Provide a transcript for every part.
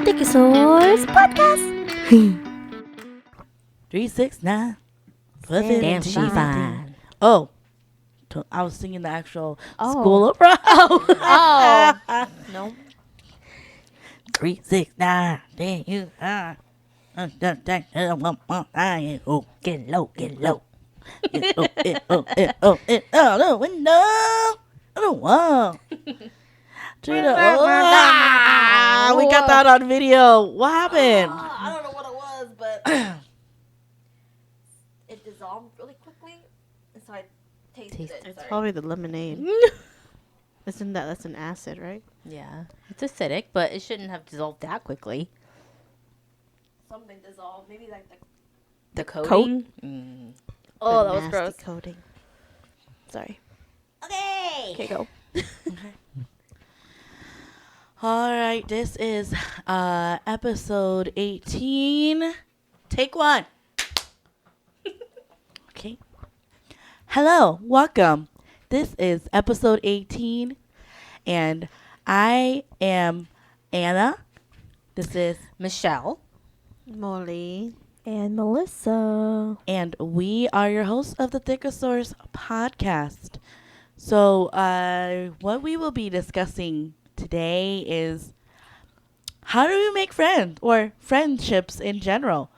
Dickosaurus Podcast. 369. Damn, she fine. Oh, I was singing the actual Oh. school opera. Oh. No. 369. There you are. Oh, Get low, get low. the window. The wall. We got that on video. What happened? I don't know what it was, but it dissolved really quickly, and so I tasted it. It's Sorry. probably the lemonade. That's an acid, right? Yeah, it's acidic, but it shouldn't have dissolved that quickly. Something dissolved. Maybe like the. The coating? Oh, The that was nasty gross. coating. Sorry. Okay. Okay, go. All right, this is episode 18. Take one. Okay. Hello, welcome. This is episode 18, and I am Anna. This is, Michelle. Molly. And Melissa. and we are your hosts of the Dickosaurus podcast. So, what we will be discussing today is how do we make friends or friendships in general.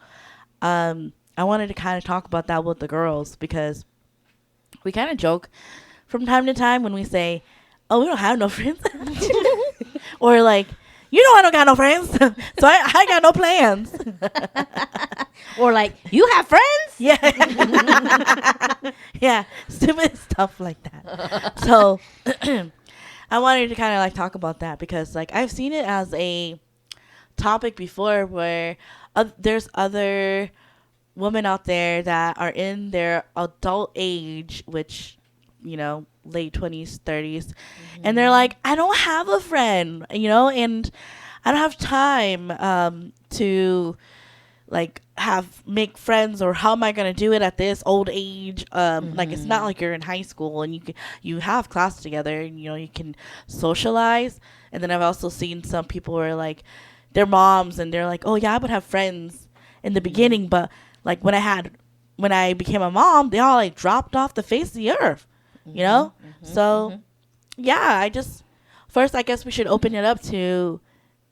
I wanted to kind of talk about that with the girls because we kind of joke from time to time when we say, oh, we don't have no friends. Or like, you know I don't got no friends, so I got no plans. Or like, you have friends? Yeah. Yeah, stupid stuff like that. So I wanted to kind of like talk about that because like I've seen it as a topic before where there's other women out there that are in their adult age, which, you know, late 20s, 30s, and they're like, I don't have a friend, you know, and I don't have time to like make friends, or how am I gonna do it at this old age? Like it's not like you're in high school and you have class together and you know you can socialize. And then I've also seen some people where like they're moms and they're like, oh yeah, I would have friends in the beginning, but like when I became a mom, they all like dropped off the face of the earth, you know. So yeah, I guess we should open it up to,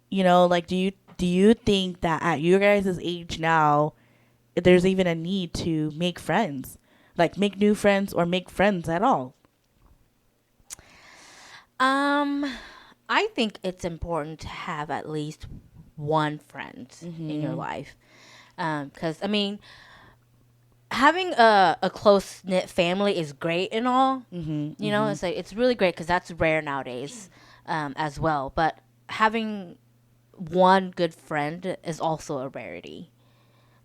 you know, like do you think that at your guys' age now, there's even a need to make friends? Like, make new friends or make friends at all? I think it's important to have at least one friend in your life. Because, I mean, having a close-knit family is great and all. You know, it's like, it's really great because that's rare nowadays as well. But having one good friend is also a rarity.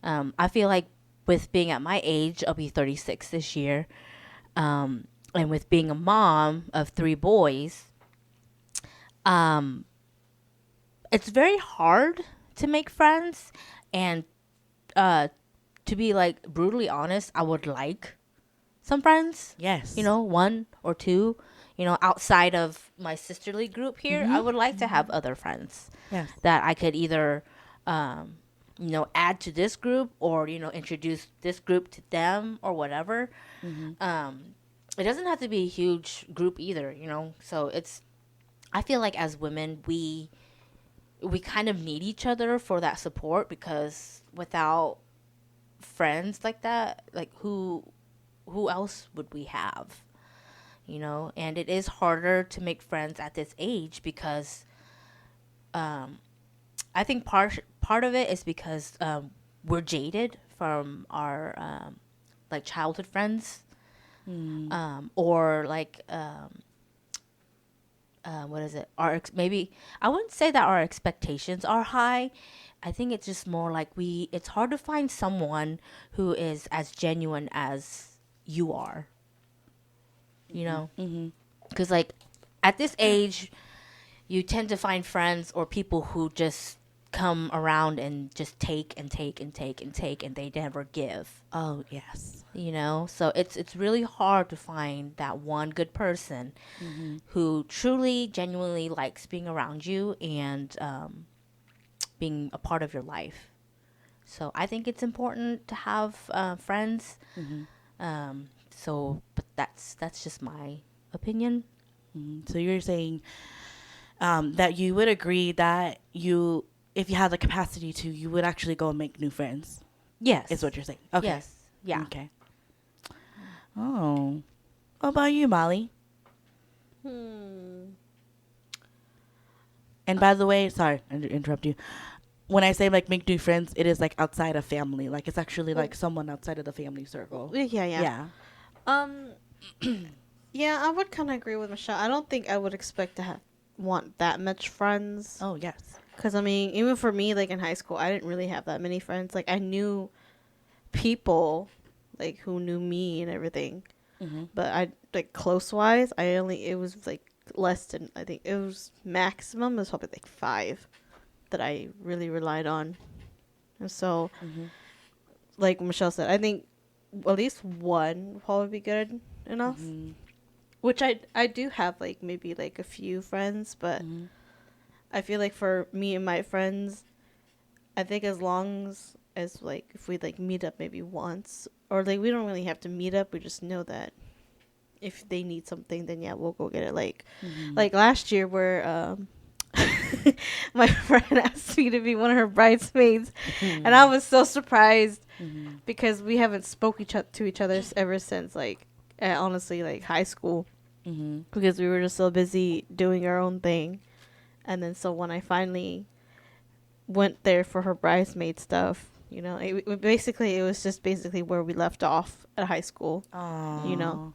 I feel like with being at my age, I'll be 36 this year, and with being a mom of 3 boys, it's very hard to make friends. And to be like brutally honest, I would like some friends. Yes. You know, 1 or 2. You know, outside of my sisterly group here, I would like to have other friends. Yes. That I could either, you know, add to this group or, you know, introduce this group to them or whatever. It doesn't have to be a huge group either, you know. So I feel like as women, we kind of need each other for that support, because without friends like that, like who else would we have? You know, and it is harder to make friends at this age because I think part of it is because we're jaded from our like childhood friends, or like what is it? Maybe I wouldn't say that our expectations are high. I think it's just more like it's hard to find someone who is as genuine as you are. You know, because like at this age, you tend to find friends or people who just come around and just take and take and take and take, and they never give. Oh, yes. You know, so it's really hard to find that one good person who truly, genuinely likes being around you and being a part of your life. So I think it's important to have friends. But that's just my opinion. So you're saying that you would agree that if you had the capacity to, you would actually go and make new friends. Yes, Is what you're saying. Okay. Yes, yeah. Okay. Oh. What about you, Molly? And by the way, sorry, I interrupt you. When I say like make new friends, it is like outside of family. Like it's actually like someone outside of the family circle. Yeah. Yeah. Yeah, I would kind of agree with Michelle. I don't think I would expect to want that much friends. Oh, yes. Because, I mean, even for me, like, in high school, I didn't really have that many friends. Like, I knew people, like, who knew me and everything. But I, like, close-wise, it was, like, less than, I think, it was maximum, it was probably, like, 5 that I really relied on. And so, like Michelle said, I think at least one would probably be good enough. Which I do have, like, maybe, like, a few friends, but I feel like for me and my friends, I think as long as like, if we, like, meet up maybe once, or, like, we don't really have to meet up, we just know that if they need something, then, yeah, we'll go get it. Like, like last year where, my friend asked me to be one of her bridesmaids, and I was so surprised because we haven't spoke to each other ever since, like, honestly, like, high school, because we were just so busy doing our own thing. And then so when I finally went there for her bridesmaid stuff, you know, it was just basically where we left off at high school. You know,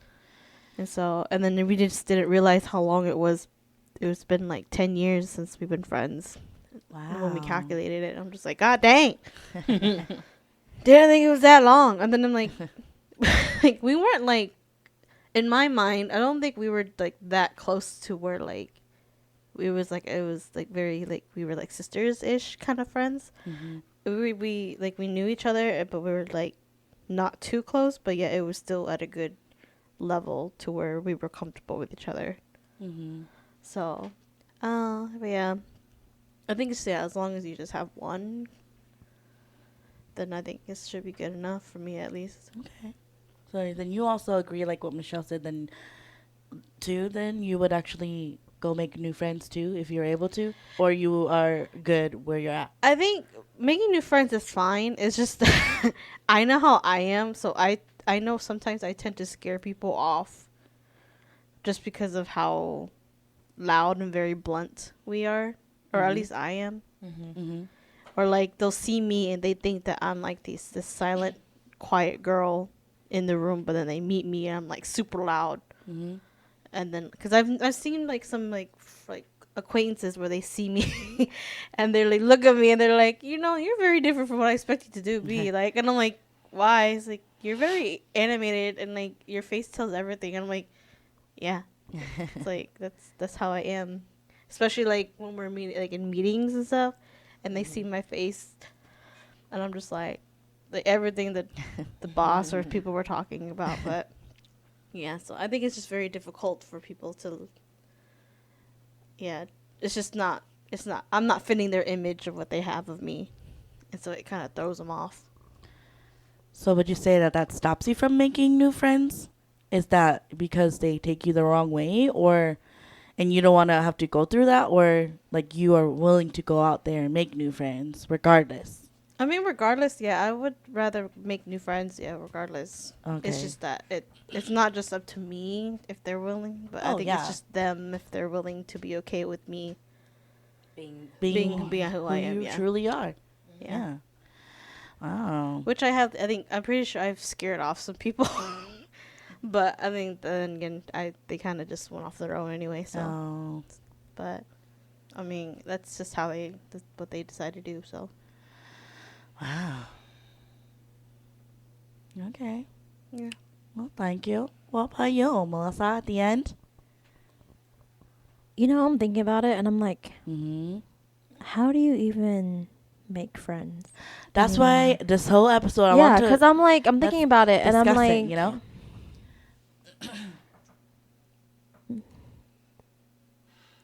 and so, and then we just didn't realize how long it was. It's been like 10 years since we've been friends. Wow. When we calculated it, I'm just like, God dang. Didn't think it was that long. And then I'm like, like, we weren't, like, in my mind, I don't think we were, like, that close to where, like, it was like very, like, we were like sisters-ish kind of friends. We like, we knew each other, but we were, like, not too close, but yeah, it was still at a good level to where we were comfortable with each other. So, but yeah, I think it's, yeah, as long as you just have one, then I think it should be good enough for me, at least. Okay. So then you also agree, like what Michelle said, then you would actually go make new friends too if you're able to, or you are good where you're at? I think making new friends is fine. It's just I know how I am, so I know sometimes I tend to scare people off just because of how loud and very blunt we are, or at least I am. Or, like, they'll see me and they think that I'm like this silent, quiet girl in the room, but then they meet me and I'm, like, super loud. And then, because I've seen, like, some, like acquaintances where they see me and they're like, look at me and they're like, you know, you're very different from what I expect you to be. Like, and I'm like, why? It's like, you're very animated and, like, your face tells everything. And I'm like, yeah. It's like, that's how I am. Especially, like, when we're meeting, like, in meetings and stuff, and they see my face, and I'm just like everything that the boss or people were talking about. But yeah, so I think it's just very difficult for people to, yeah, it's not, I'm not fitting their image of what they have of me, and so it kind of throws them off. So would you say that stops you from making new friends? Is that because they take you the wrong way, and you don't want to have to go through that, or like you are willing to go out there and make new friends regardless? I mean, regardless, yeah, I would rather make new friends, yeah, regardless. Okay. It's just that it's not just up to me if they're willing, but I think it's just them if they're willing to be okay with me being who I am, you truly are. Yeah. Wow. Which I'm pretty sure I've scared off some people. But I think then again, they kind of just went off their own anyway. So, but I mean, that's just what they decide to do. So, wow. Okay. Yeah. Well, thank you. What about you, Melissa? At the end. You know, I'm thinking about it, and I'm like, how do you even make friends. That's why this whole episode I Yeah, want to because I'm thinking about it, and I'm discuss like, it, you know?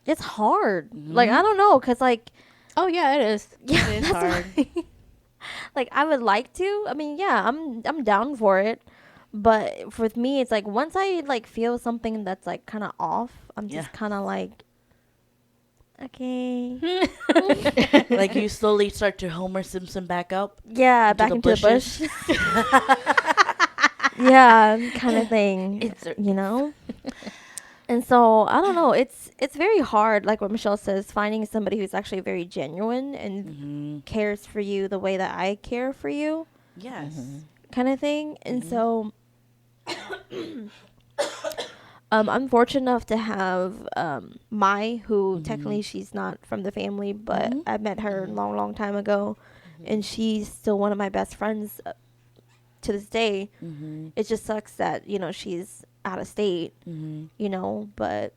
it's hard. Mhm. Like, I don't know, because like, Oh yeah, it is. yeah, It is that's hard. why- like, I would like to. I mean, yeah, I'm down for it. But with me, it's like once I like feel something that's like kind of off, I'm just Yeah. kind of like, okay, Like you slowly start to Homer Simpson back up. yeah, Into back the into the bushes. bush. Yeah, kind of thing. Insert. You know. And so I don't know. It's very hard, like what Michelle says, finding somebody who's actually very genuine and Mm-hmm. cares for you the way that I care for you, Yes. kind of thing. And so, I'm fortunate enough to have Mai, who technically she's not from the family, but I met her a long, long time ago, and she's still one of my best friends to this day. Mm-hmm. It just sucks that she's out of state, Mm-hmm. but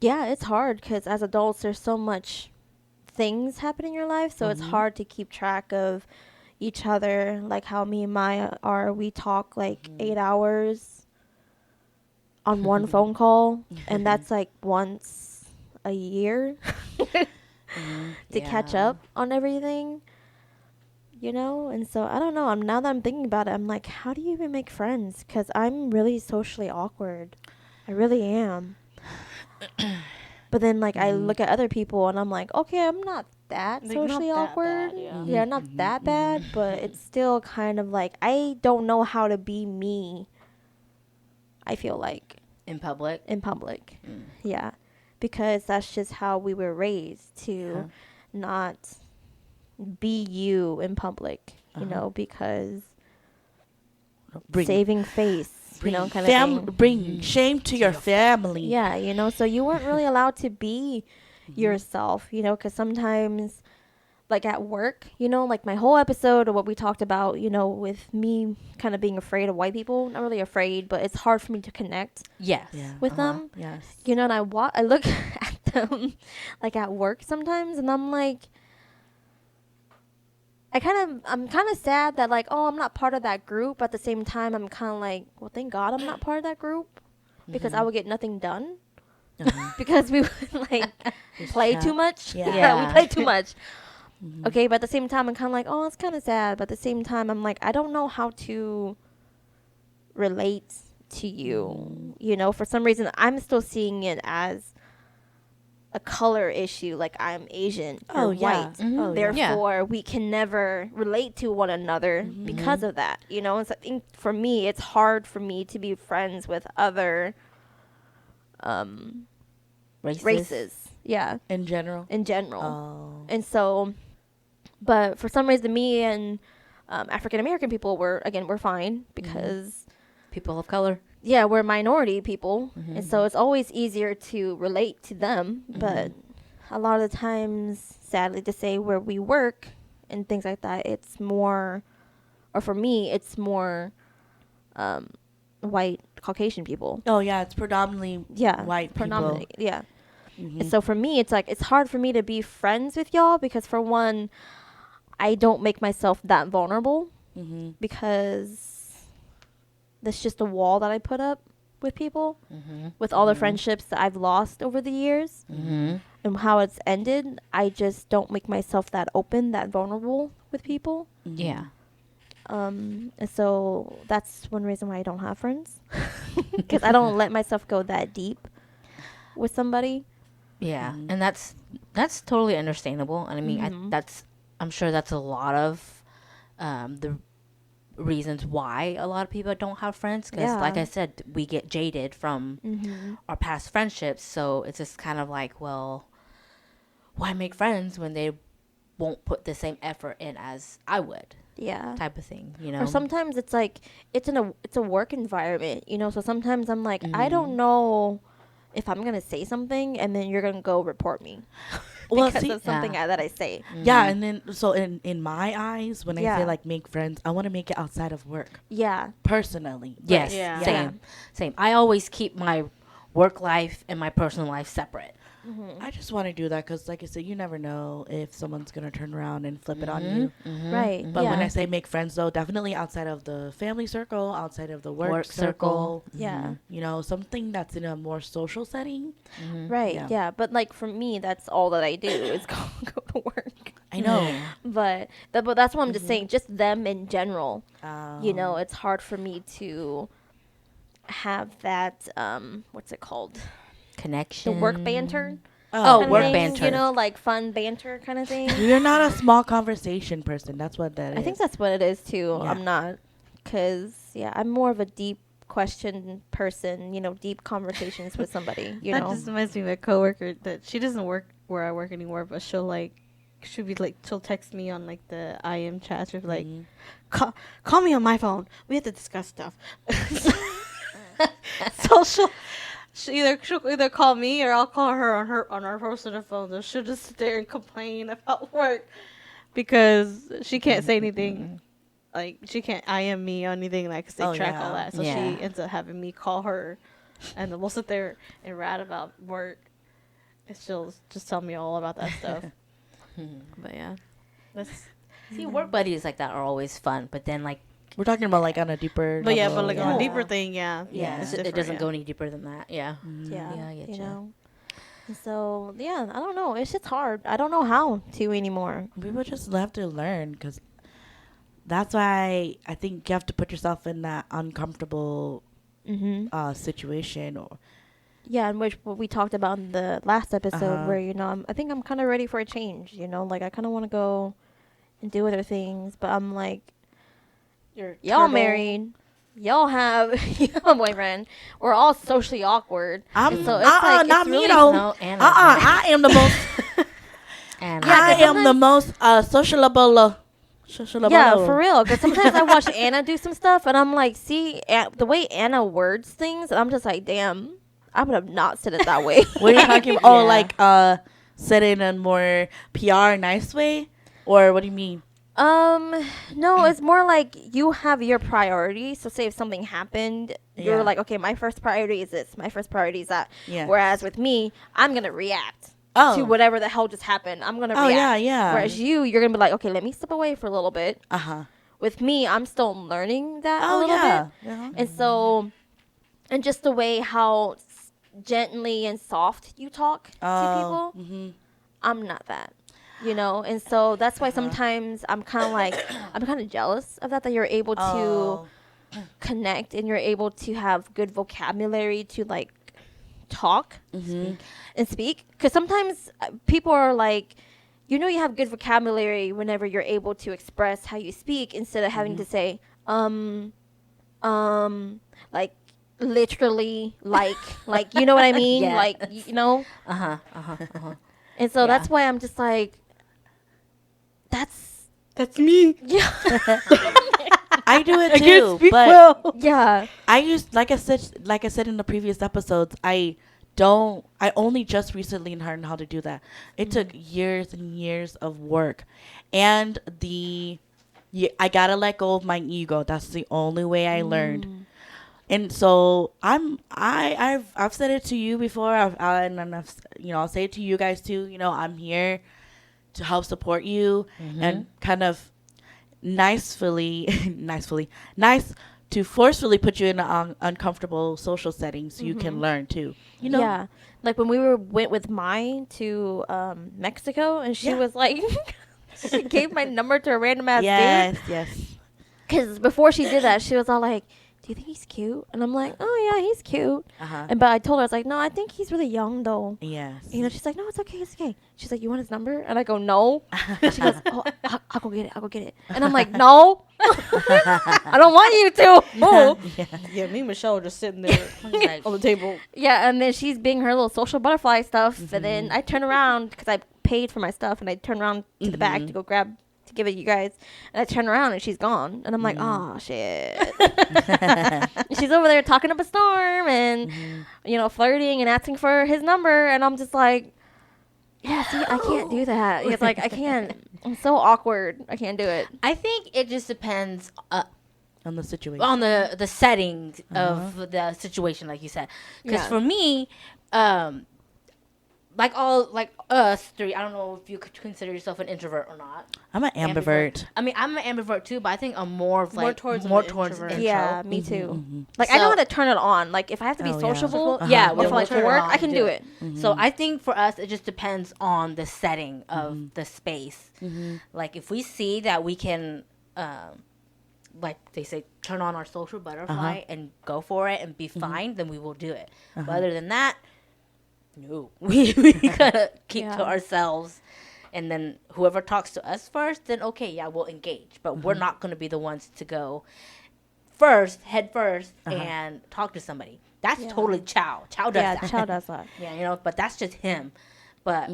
yeah, it's hard because as adults there's so much things happen in your life, so it's hard to keep track of each other. Like how me and Maya we talk like 8 hours on one phone call, and that's like once a year to catch Yeah. up on everything. And so I don't know. Now that I'm thinking about it, I'm like, how do you even make friends? Because I'm really socially awkward. I really am. But then, like, I look at other people and I'm like, okay, I'm not that Like, not socially that awkward. bad, yeah. Yeah, not that bad, but it's still kind of like I don't know how to be me. I feel like In public. in public, yeah, because that's just how we were raised to not be you in public, because saving face, kind of thing. Bring shame to your family. Yeah, so you weren't really allowed to be yourself, because sometimes, like at work, like my whole episode of what we talked about, with me kind of being afraid of white people, not really afraid, but it's hard for me to connect Yes. Yeah. with them, Yes. and I look at them like at work sometimes, and I'm like, I'm kind of sad that like, oh, I'm not part of that group. But at the same time, I'm kind of like, well, thank God I'm not part of that group, because I would get nothing done because we would like play too much. Yeah. Yeah, we play too much. Okay, but at the same time, I'm kind of like, oh, it's kind of sad. But at the same time, I'm like, I don't know how to relate to you. For some reason, I'm still seeing it as a color issue, like I'm Asian or white. Oh, Therefore, we can never relate to one another because of that. And so I think for me, it's hard for me to be friends with other races. Yeah, In general. in general. Oh. And so, but for some reason, me and African American people we're fine because People of color. yeah, we're minority people, and so it's always easier to relate to them. But a lot of the times, sadly to say, where we work and things like that, it's more, or for me, it's more white Caucasian people. Oh yeah, it's predominantly Yeah, white predominantly. people. Yeah. Mhm. And so for me, it's like it's hard for me to be friends with y'all because for one, I don't make myself that vulnerable Mhm. because that's just a wall that I put up with people, with all the friendships that I've lost over the years and how it's ended. I just don't make myself that open, that vulnerable with people. Yeah. And so that's one reason why I don't have friends, because I don't let myself go that deep with somebody. Yeah, and that's totally understandable. And I mean, I'm sure that's a lot of the reasons why a lot of people don't have friends. Because, like I said, we get jaded from our past friendships. So it's just kind of like, well, why make friends when they won't put the same effort in as I would? Yeah. Type of thing, Or sometimes it's like it's a work environment, So sometimes I'm like, I don't know if I'm gonna say something and then you're gonna go report me Well, because see, of something that I say. yeah, and then so in my eyes, when I Yeah. say like make friends, I want to make it outside of work, Yeah. personally. yes, Yeah. same. I always keep my work life and my personal life separate. I just want to do that because, like I said, you never know if someone's going to turn around and flip it on you. Right. But when yeah. I say make friends, though, definitely outside of the family circle, outside of the work circle, Yeah. you know, something that's in a more social setting. Right. Yeah. Yeah. But like for me, that's all that I do is go to work. I know. But that's what I'm just saying. Just them in general. You know, Um, it's hard for me to have that. What's it called? Connection. The work banter. Oh, Kinda work thing, banter. You know, like fun banter kind of thing. You're not a small conversation person. That's what that is. I think that's what it is too. Yeah. I'm not, cause I'm more of a deep question person. You know, deep conversations with somebody. You that know. just reminds me of a coworker that she doesn't work where I work anymore, but she'll text me on like the IM chat. She'll be like, call me on my phone. We have to discuss stuff. So she'll either call me or I'll call her on our personal phone. So she'll just sit there and complain about work because she can't say anything. Like she can't IM me or anything like 'cause they track all that. So Yeah. she ends up having me call her, and then we'll sit there and rat about work. And she'll just tell me all about that stuff. But yeah, that's. See, work buddies like that are always fun, but then like We're talking about like on a deeper. But yeah, level, but like on Yeah. a deeper thing, yeah, yeah, it's it different, doesn't yeah. go any deeper than that. Yeah. Yeah. Yeah, I get you ya. know. And so I don't know. It's just hard. I don't know how to anymore. People just have to learn because that's why I think you have to put yourself in that uncomfortable situation. Or Yeah, and which what we talked about in the last episode, Uh-huh. where I think I'm kind of ready for a change. You know, like I kind of want to go and do other things, but I'm like, y'all married, y'all have you have a boyfriend. We're all socially awkward. I'm And so it's like, not it's me really- though. No, Anna's I am the most. And Yeah, I 'cause am the most sociable. Yeah, for real. Because sometimes I watch Anna do some stuff, and I'm like, see, the way Anna words things, and I'm just like, damn, I would have not said it that way. What are you talking about? Oh, Yeah. like said it in a more PR nice way, or what do you mean? No, it's more like you have your priorities. So say if something happened, you're Yeah. like, okay, my first priority is this. My first priority is that. Yeah. Whereas with me, I'm gonna react Oh. to whatever the hell just happened. I'm gonna Oh, react. yeah, yeah. Whereas you're gonna be like, okay, let me step away for a little bit. Uh-huh. With me, I'm still learning that a Oh, little yeah. bit. Uh-huh. And so, and just the way how gently and soft you talk to people, Mm-hmm. I'm not that, and so that's Uh-huh. why sometimes I'm kind of like, I'm kind of jealous of that you're able to Oh. connect and you're able to have good vocabulary to like talk Mm-hmm. and speak. Because sometimes people are like, you have good vocabulary whenever you're able to express how you speak instead of having to say, like literally, like, you know what I mean? Yes. Like, And so that's why I'm just like, That's me. yeah, I do it I too, can't speak but well. yeah, I used like I said in the previous episodes, I only just recently learned how to do that. It took years and years of work, and I gotta let go of my ego. That's the only way I learned. And so I've said it to you before, and I've I'll say it to you guys too. I'm here to help support you and kind of nice to forcefully put you in an uncomfortable social setting so you can learn too. Yeah. Like when we went with Mai to Mexico, and she Yeah. was like, she gave my number to a random ass Yes, dude. yes. Because before she did that, she was all like, do you think he's cute? And I'm like, oh yeah, he's cute. Uh-huh. But I told her, I was like, no, I think he's really young though. Yes. She's like, no, it's okay, it's okay. She's like, you want his number? And I go, no. She goes, oh, I'll go get it. And I'm like, no, I don't want you to. Oh. Yeah, me and Michelle are just sitting there like, on the table. Yeah, and then she's being her little social butterfly stuff, and then I turn around because I paid for my stuff, and I turn around to the back to go to give it you guys, and I turn around and she's gone, and I'm like, oh shit. She's over there talking up a storm and flirting and asking for his number, and I'm just like, yeah, see, I can't do that. It's like I can't. I'm so awkward. I can't do it. I think it just depends On the situation. on the setting of the situation, like you said. Because Yeah. for me, like us three. I don't know if you could consider yourself an introvert or not. I'm an ambivert. I mean, I'm an ambivert too, but I think I'm more of More like towards more an towards introvert. intro. Yeah, me too. Mhm. Like I know So- how to turn it on. Like if I have to be Oh, yeah. sociable, Yeah, or we'll for like turn it work, on I can and do it. So I think for us, it just depends on the setting of the space. Like if we see that we can, like they say, turn on our social butterfly and go for it and be fine, then we will do it. But other than that, no, we gotta keep to Yeah. ourselves. And then whoever talks to us first, then okay, yeah, we'll engage. But we're not gonna be the ones to go head first, and talk to somebody. That's Yeah. totally Chow. Chow does Yeah, that. Chow does that. Yeah, you know, but that's just him. But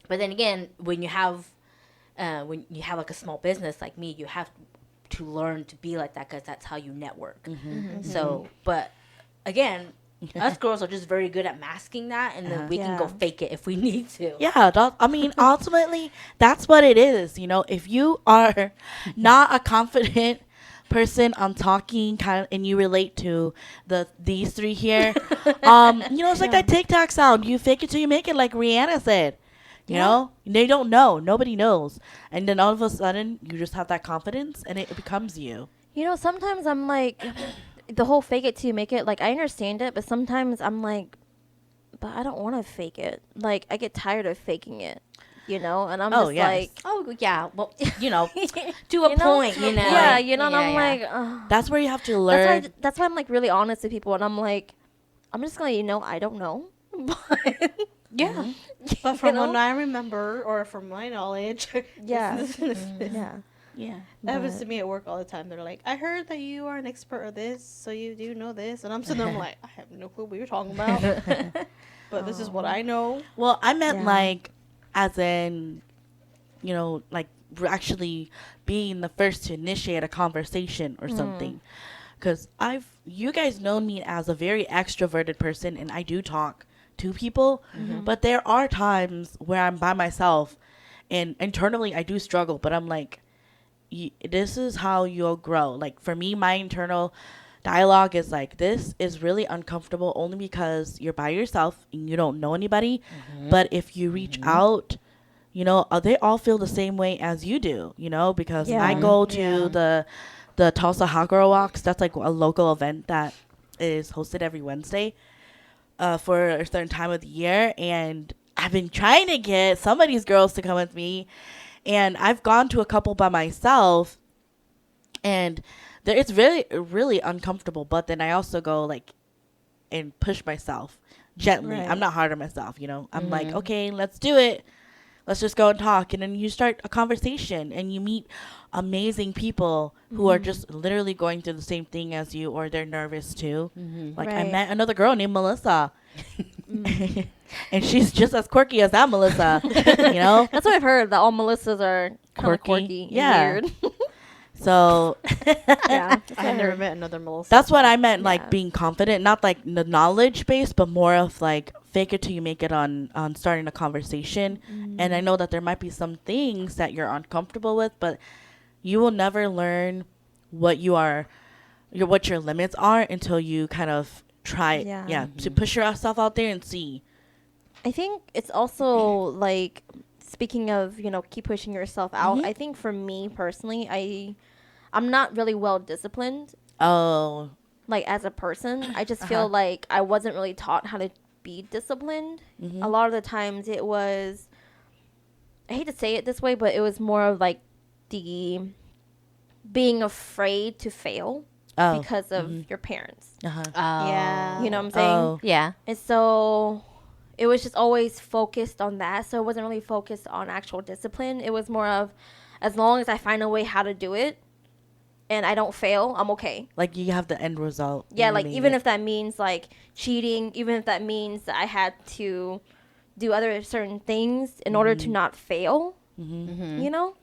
but then again, when you have like a small business like me, you have to learn to be like that because that's how you network. So, but again, us girls are just very good at masking that, and then we can go Yeah. fake it if we need to. Yeah, I mean, ultimately, that's what it is. You know, if you are not a confident person on talking, kind of, and you relate to these three here, you know, it's like that TikTok sound. You fake it till you make it, like Rihanna said. You know, they don't know. Nobody knows, and then all of a sudden, you just have that confidence, and it becomes you. You know, sometimes I'm like, the whole fake it till you make it. Like I understand it, but sometimes I'm like, but I don't want to fake it. Like I get tired of faking it. You know, and I'm just yes. like, Oh yeah, well, you know, to a You know? point, you know. yeah, you know, and I'm Yeah. like, ugh. That's where you have to learn. That's why I'm like really honest with people, and I'm like, I'm just gonna let you know I don't know. But Yeah. But from know? what I remember, or from my knowledge, Yeah. that yeah, Yeah. happens to me at work all the time. They're like, I heard that you are an expert of this, so you do know this. And I'm sitting there like, I have no clue what you're talking about. But this is what I know. Well, I meant Yeah. like, as in, you know, like actually being the first to initiate a conversation or something. Because you guys know me as a very extroverted person, and I do talk to people. But there are times where I'm by myself, and internally I do struggle. But I'm like, this is how you'll grow. Like for me, my internal dialogue is like, this is really uncomfortable only because you're by yourself and you don't know anybody. But if you reach out, you know, they all feel the same way as you do, you know, because Yeah. I go to Yeah. the Tulsa Hot Girl Walks. That's like a local event that is hosted every Wednesday for a certain time of the year. And I've been trying to get some of these girls to come with me. And I've gone to a couple by myself. And it's really, really uncomfortable. But then I also go like and push myself gently. Right. I'm not hard on myself, you know. I'm like, okay, let's do it. Let's just go and talk. And then you start a conversation and you meet amazing people who are just literally going through the same thing as you, or they're nervous too. Like I Right. met another girl named Melissa. And she's just as quirky as that Melissa, you know? that's what I've heard. That all Melissas are kind of Quirky. quirky, and Yeah. weird. So yeah, I have never met another Melissa. that's what I meant, like Yeah. being confident, not like the knowledge base, but more of like fake it till you make it on starting a conversation. And I know that there might be some things that you're uncomfortable with, but you will never learn what what your limits are until you kind of try Yeah. to push yourself out there and see. I think it's also like, speaking of, you know, keep pushing yourself out. I think for me personally, I'm not really well disciplined. Oh, Like as a person, I just feel like I wasn't really taught how to be disciplined. A lot of the times it was, I hate to say it this way, but it was more of like the being afraid to fail oh, because of your parents. uh-huh. Yeah. You know what I'm saying? Oh, Yeah. And so it was just always focused on that. So it wasn't really focused on actual discipline. It was more of, as long as I find a way how to do it and I don't fail, I'm okay. like you have the end result. Yeah, You like made even it. if that means like cheating, even if that means that I had to do other certain things in order to not fail, you know?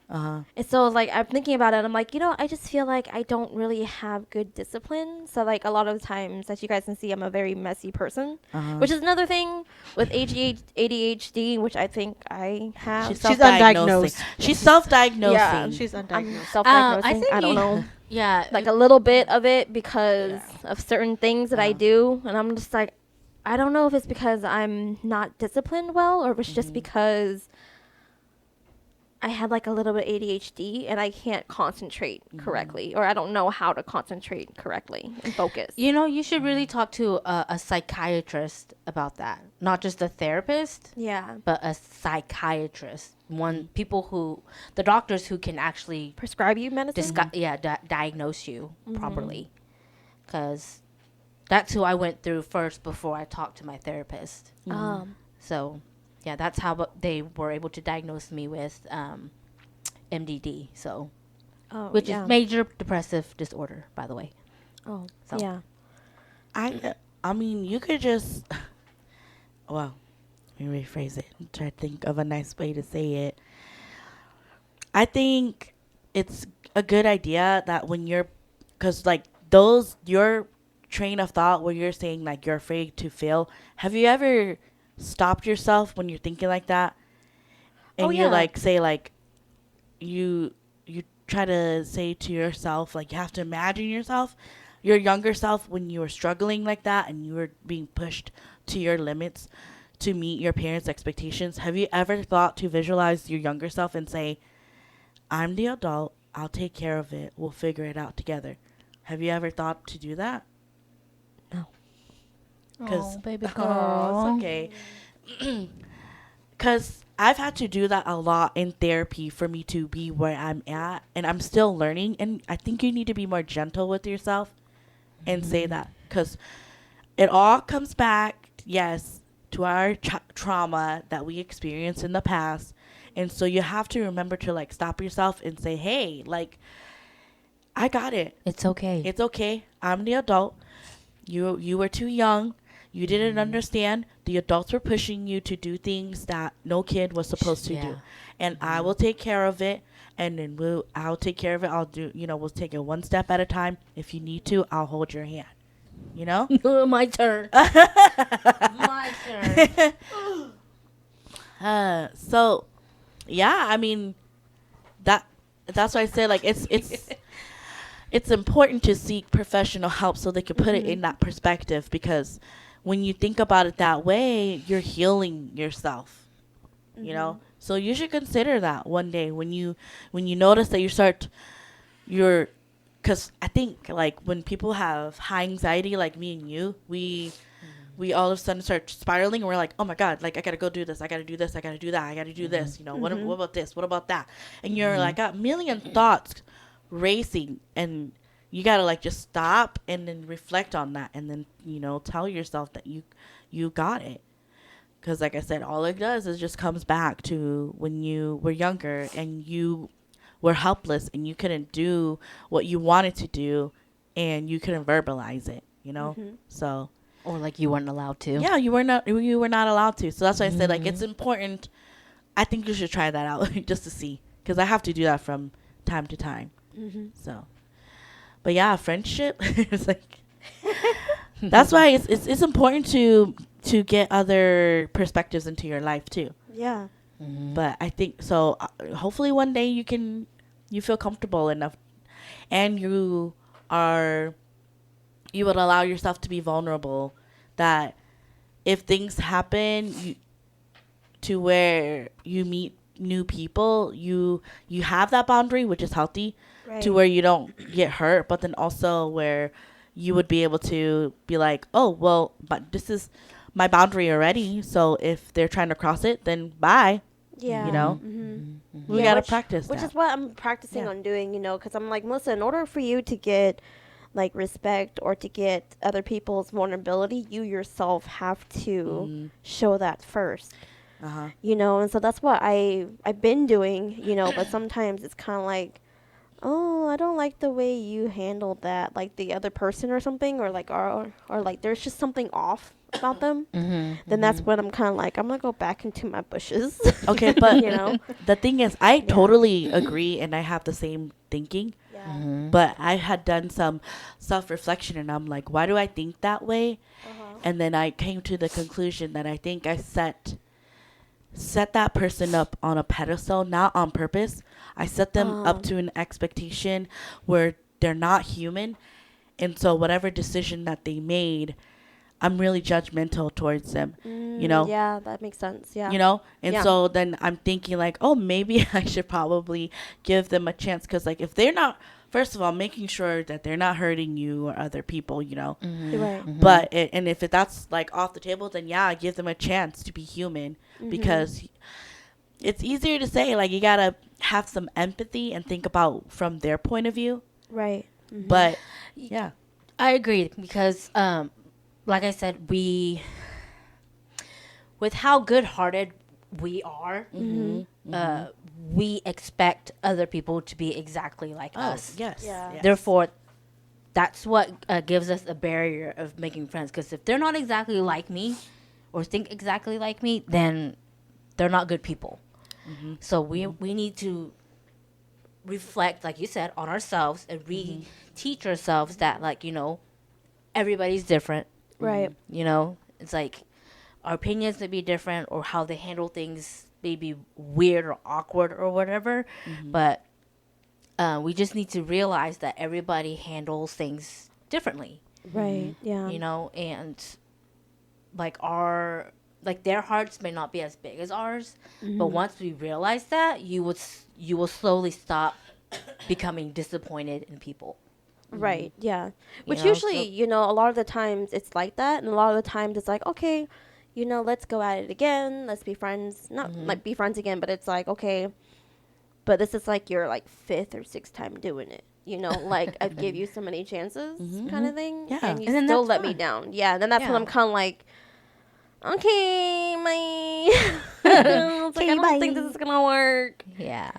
Uh-huh. And so like I'm thinking about it, and I'm like, you know, I just feel like I don't really have good discipline. So like a lot of times, as you guys can see, I'm a very messy person, which is another thing with ADHD, which I think I have. She's She's self-diagnosing. undiagnosed. She's self-diagnosing. Yeah. She's I'm undiagnosed. self-diagnosing. I think I don't you- know, Yeah. like a little bit of it because of certain things that I do, and I'm just like, I don't know if it's because I'm not disciplined well, or if it's just because I had like a little bit ADHD and I can't concentrate correctly, or I don't know how to concentrate correctly and focus. You know, you should really talk to a psychiatrist about that. Not just a therapist, Yeah. but a psychiatrist. The doctors who can actually Prescribe you medicine? diagnose you properly. Because that's who I went through first before I talked to my therapist. So, yeah, that's how they were able to diagnose me with MDD. So, which is major depressive disorder, by the way. Oh, So. yeah. I mean, you could just, well, let me rephrase it and try to think of a nice way to say it. I think it's a good idea that when you're, because like your train of thought where you're saying like you're afraid to fail, have you ever stopped yourself when you're thinking like that? And you like say like, you try to say to yourself, like you have to imagine yourself, your younger self when you were struggling like that and you were being pushed to your limits to meet your parents' expectations. Have you ever thought to visualize your younger self and say, I'm the adult, I'll take care of it, we'll figure it out together? Have you ever thought to do that? No. Cause, baby oh, it's okay. Because I've had to do that a lot in therapy for me to be where I'm at, and I'm still learning. And I think you need to be more gentle with yourself and say that, because it all comes back, yes, to our trauma that we experienced in the past. And so you have to remember to like stop yourself and say, hey, like, I got it. It's okay. It's okay. I'm the adult. You were too young. You didn't understand. The adults were pushing you to do things that no kid was supposed to do. And I will take care of it. And then I'll take care of it. I'll do, we'll take it one step at a time. If you need to, I'll hold your hand. You know? My turn. My turn. So, yeah, I mean, that's why I say, like, it's important to seek professional help so they can put it in that perspective, because when you think about it that way, you're healing yourself, you know? So you should consider that one day when you notice that because I think, like, when people have high anxiety, like me and you, we all of a sudden start spiraling, and we're like, oh my God, like, I gotta go do this, I gotta do this, I gotta do that, I gotta do this, what about this, what about that? And you're like, got a million thoughts racing, and you gotta like just stop and then reflect on that, and then tell yourself that you got it. Because like I said, all it does is just comes back to when you were younger and you were helpless and you couldn't do what you wanted to do, and you couldn't verbalize it, so, or like you weren't allowed to. yeah, you were not allowed to. So that's why I said, like, it's important. I think you should try that out just to see, because I have to do that from time to time. So, but yeah, friendship is like, that's why it's important to get other perspectives into your life too. Yeah. But I think so. Hopefully, one day you feel comfortable enough, and you would allow yourself to be vulnerable. That if things happen, to where you meet new people, you have that boundary, which is healthy. Right. To where you don't get hurt, but then also where you would be able to be like, oh, well, but this is my boundary already, so if they're trying to cross it, then bye. Yeah. We gotta practice which that. is what I'm practicing on doing, because I'm like, Melissa, in order for you to get like respect or to get other people's vulnerability, you yourself have to show that first. And so that's what I've been doing, but sometimes it's kind of like, oh, I don't like the way you handled that, like the other person or something, or like or like there's just something off about them. Then that's when I'm kind of like, I'm gonna go back into my bushes. Okay, but the thing is, I totally agree, and I have the same thinking. Yeah. But I had done some self-reflection, and I'm like, why do I think that way? And then I came to the conclusion that I think I set that person up on a pedestal, not on purpose. I set them up to an expectation where they're not human. And so whatever decision that they made, I'm really judgmental towards them, Yeah, that makes sense. Yeah. and Yeah. so then I'm thinking like, oh, maybe I should probably give them a chance, because like if they're not, first of all, making sure that they're not hurting you or other people, You're right. but and if that's like off the table, then yeah, give them a chance to be human, because it's easier to say, like, you gotta have some empathy and think about from their point of view, Right. but yeah. I agree because, like I said, with how good-hearted we are, we expect other people to be exactly like us. Yes. Yeah. Yes. Therefore, that's what gives us a barrier of making friends. Because if they're not exactly like me, or think exactly like me, then they're not good people. So we need to reflect, like you said, on ourselves and teach ourselves that, like, everybody's different. Right. It's like our opinions may be different, or how they handle things may be weird or awkward or whatever. But we just need to realize that everybody handles things differently. Right. Yeah. And like their hearts may not be as big as ours, but once we realize that, you will slowly stop becoming disappointed in people. Right. Yeah. Which know, usually, a lot of the times it's like that, and a lot of the times it's like, okay, let's go at it again. Let's be friends. Not like be friends again, but it's like, okay, but this is like your like fifth or sixth time doing it. Like I've gave you so many chances, kind of thing, Yeah. and you And then still that's let me fine. down. Yeah. And then that's when Yeah. I'm kind of like, okay, my. It's like, I don't think this is gonna work, Yeah.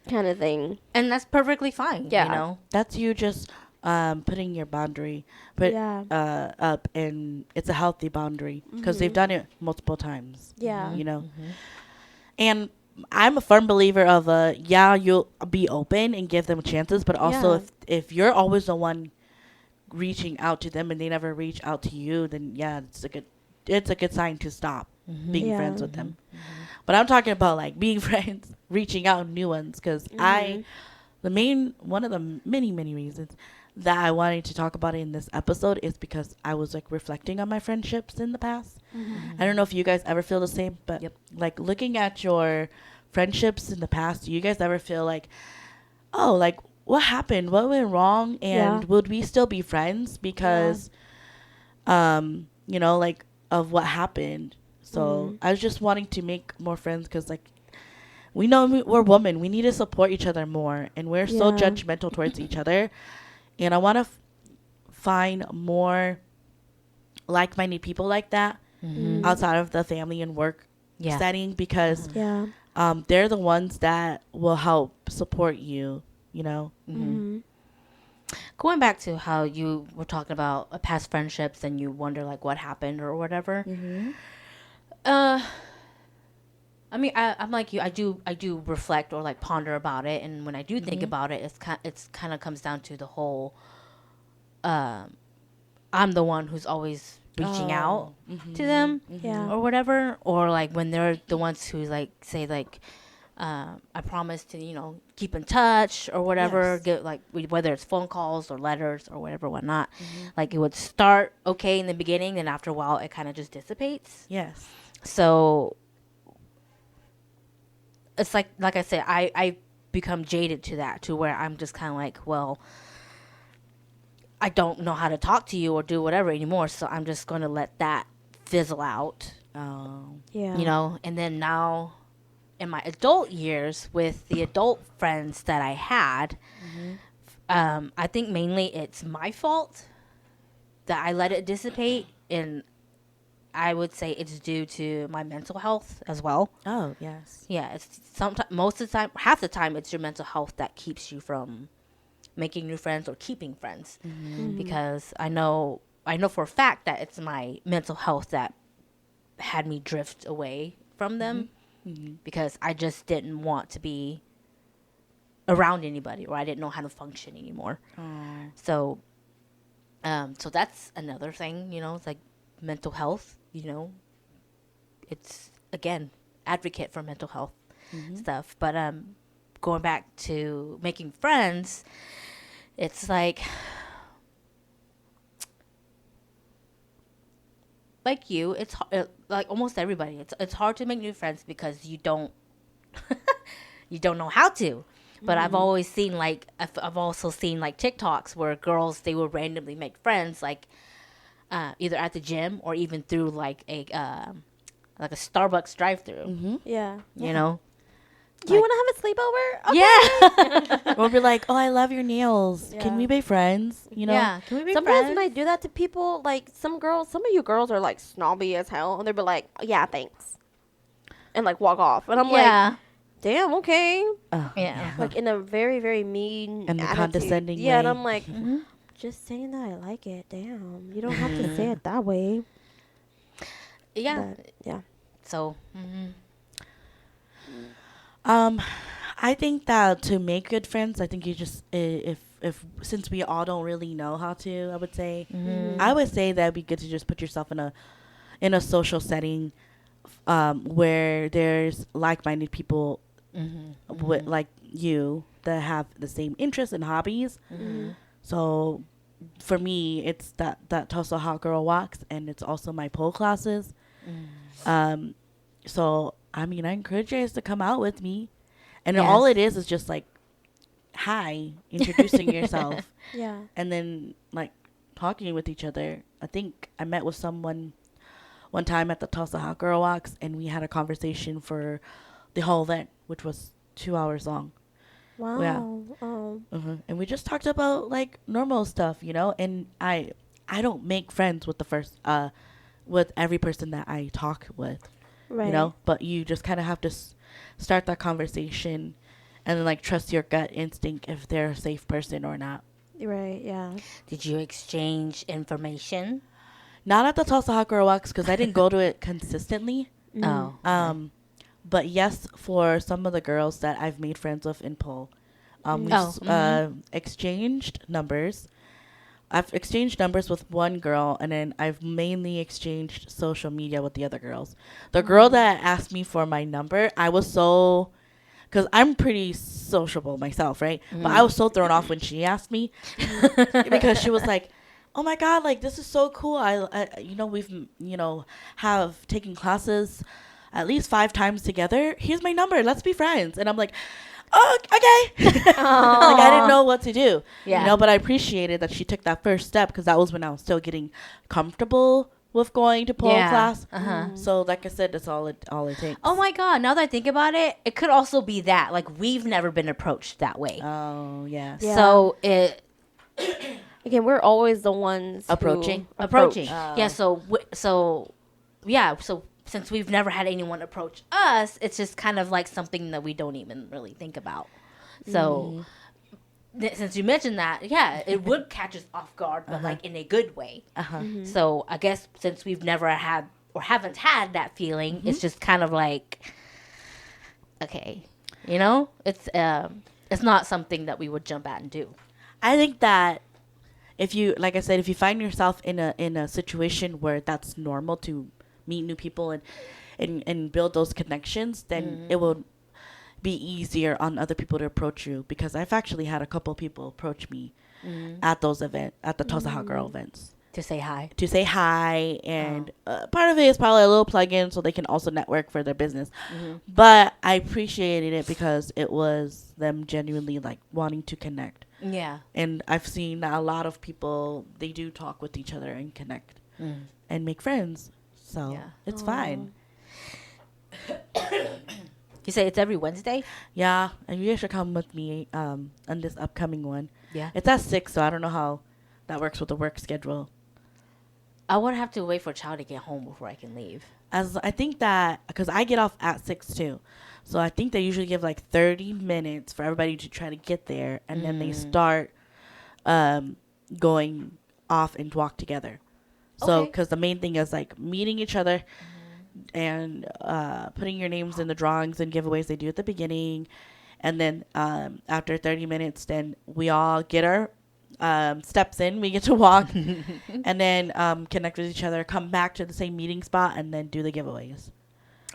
kind of thing. And that's perfectly fine. Yeah. That's you just putting your boundary Yeah. up, and it's a healthy boundary, because they've done it multiple times. Yeah. And I'm a firm believer of you'll be open and give them chances, but also Yeah. if you're always the one reaching out to them and they never reach out to you, then yeah, it's a good sign to stop being Yeah. friends with them. But I'm talking about like being friends, reaching out new ones, because one of the many reasons that I wanted to talk about it in this episode is because I was like reflecting on my friendships in the past. I don't know if you guys ever feel the same, but like looking at your friendships in the past, do you guys ever feel like, oh, like what happened? What went wrong? And Yeah. would we still be friends because, like of what happened? So I was just wanting to make more friends, because like we know we're women. We need to support each other more, and we're so Yeah. judgmental towards each other. And I want to find more like-minded people like that outside of the family and work Yeah. setting, because Yeah. they're the ones that will help support you. Going back to how you were talking about past friendships and you wonder like what happened or whatever. I mean, I'm like you. I do reflect or like ponder about it, and when I do think about it, it's kind of comes down to the whole. I'm the one who's always reaching out to them, Yeah. or whatever, or like when they're the ones who like say like, I promise to keep in touch or whatever. Yes. Get like whether it's phone calls or letters or whatever, whatnot. Like it would start okay in the beginning, and after a while, it kind of just dissipates. Yes. So it's like I said, I become jaded to that, to where I'm just kind of like, well, I don't know how to talk to you or do whatever anymore, so I'm just going to let that fizzle out, Oh. Yeah. and then now in my adult years with the adult friends that I had, I think mainly it's my fault that I let it dissipate, and I would say it's due to my mental health as well. Oh, yes. Yeah, it's sometimes, most of the time, half the time, it's your mental health that keeps you from making new friends or keeping friends. Because I know for a fact that it's my mental health that had me drift away from them, because I just didn't want to be around anybody, or I didn't know how to function anymore. So that's another thing, it's like mental health, it's again advocate for mental health stuff. But going back to making friends, it's like like you, like almost everybody. It's hard to make new friends because you don't you don't know how to. But I've always seen like I've also seen like TikToks where girls they will randomly make friends like either at the gym or even through like a Starbucks drive-through. Yeah. You know? Do you Like- want to have a sleepover? Okay. Yeah. We'll be like, oh, I love your nails. Yeah. Can we be friends? You know? Yeah. Can we be Some girls friends? might do that to people. Like some of you girls are like snobby as hell, and they'll be like, "Yeah, thanks," and like walk off. And I'm like, Yeah. "Damn, okay." Yeah. Like in a very, very mean And the attitude. condescending Yeah, and way. I'm like, Mhm. just saying that I like it. Damn, you don't have to say it that way. Yeah. But, yeah. So, I think that to make good friends, I think you just if since we all don't really know how to, I would say, I would say that it'd be good to just put yourself in a social setting, where there's like-minded people with like you that have the same interests and hobbies. So for me, it's that Tulsa Hot Girl Walks, and it's also my pole classes. So I mean, I encourage you guys to come out with me, and all it is just like, hi, introducing yourself, Yeah. and then like talking with each other. I think I met with someone one time at the Tulsa Hot Girl Walks, and we had a conversation for the whole event, which was 2 hours long. Wow. Yeah. Oh. And we just talked about like normal stuff, you know. And I don't make friends with with every person that I talk with, Right. you know. But you just kind of have to start that conversation, and then like trust your gut instinct if they're a safe person or not. Right. Yeah. did you exchange information? Not at the Tulsa Hot Girl Walks because I didn't go to it consistently. Oh. But yes, for some of the girls that I've made friends with in pole, exchanged numbers. I've exchanged numbers with one girl, and then I've mainly exchanged social media with the other girls. The girl that asked me for my number, I was so, because I'm pretty sociable myself, right? But I was so thrown off when she asked me because she was like, "Oh my God, like this is so cool. We've have taken classes at least 5 times together. Here's my number. Let's be friends." And I'm like, "Oh, okay." Like I didn't know what to do. Yeah. But I appreciated that she took that first step because that was when I was still getting comfortable with going to pole class. So like I said, that's all it takes. Oh my God! Now that I think about it, it could also be that like we've never been approached that way. Oh, yes. Yeah. So it Again, we're always the ones Approaching? who approaching. approach. Yeah. So since we've never had anyone approach us, it's just kind of like something that we don't even really think about. So since you mentioned that, yeah, it would catch us off guard, but like in a good way. So I guess since we've never had or haven't had that feeling, it's just kind of like, okay, it's not something that we would jump at and do. I think that if you, like I said, if you find yourself in a situation where that's normal to meet new people and build those connections, then it will be easier on other people to approach you, because I've actually had a couple people approach me at those at the Tulsa Hot Girl events To say hi. to say hi, and part of it is probably a little plug-in so they can also network for their business. But I appreciated it because it was them genuinely like wanting to connect. Yeah. And I've seen that a lot of people, they do talk with each other and connect and make friends. So Yeah. it's fine. You say it's every Wednesday? Yeah, and you guys should come with me on this upcoming one. Yeah. It's at 6, so I don't know how that works with the work schedule. I would have to wait for a child to get home before I can leave. As I think that, because I get off at 6 too. So I think they usually give like 30 minutes for everybody to try to get there, and then they start going off and walk together. So, Okay. because the main thing is like meeting each other and putting your names in the drawings and giveaways they do at the beginning. And then after 30 minutes, then we all get our steps in. We get to walk and then connect with each other, come back to the same meeting spot, and then do the giveaways.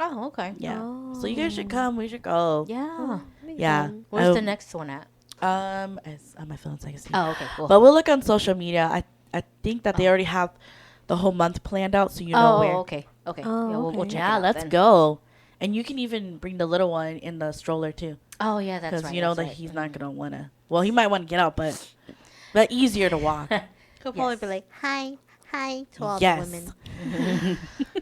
Oh, okay. Yeah. So you guys should come. We should go. Yeah. Yeah. Where's the next one at? It's on my phone so I can see. Oh, okay. Cool. But we'll look on social media. I think that they already have the whole month planned out, so you know where. Okay. Okay. Oh, yeah, we'll okay. check it Yeah, out let's then. go. And you can even bring the little one in the stroller too, Oh yeah, that's because right. you know that's that right. he's not gonna wanna. Well, he might want to get out, but easier to walk. He'll probably Yes. be like, hi, hi to all the Yes. women.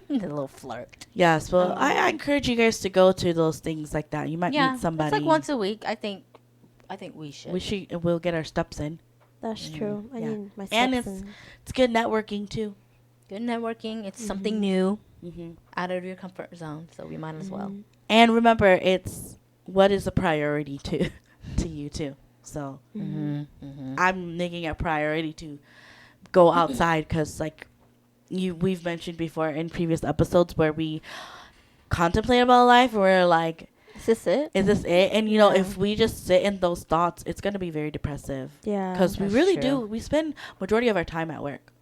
The little flirt. Yes. Well, I encourage you guys to go to those things like that. You might Yeah, meet somebody. it's like once a week. I think we should. We should. We'll get our steps in. That's true. I Yeah. need my And steps it's- in. It's good networking too. Good networking. It's something new, Mm-hmm. out of your comfort zone. So we might as well. And remember, it's what is a priority to to you too. So I'm making a priority to go outside because, like we've mentioned before in previous episodes where we contemplate about life, we're like, Is this it? is this it? And you know, Yeah. if we just sit in those thoughts, it's gonna be very depressive. Yeah. Because we That's really true. do. We spend majority of our time at work.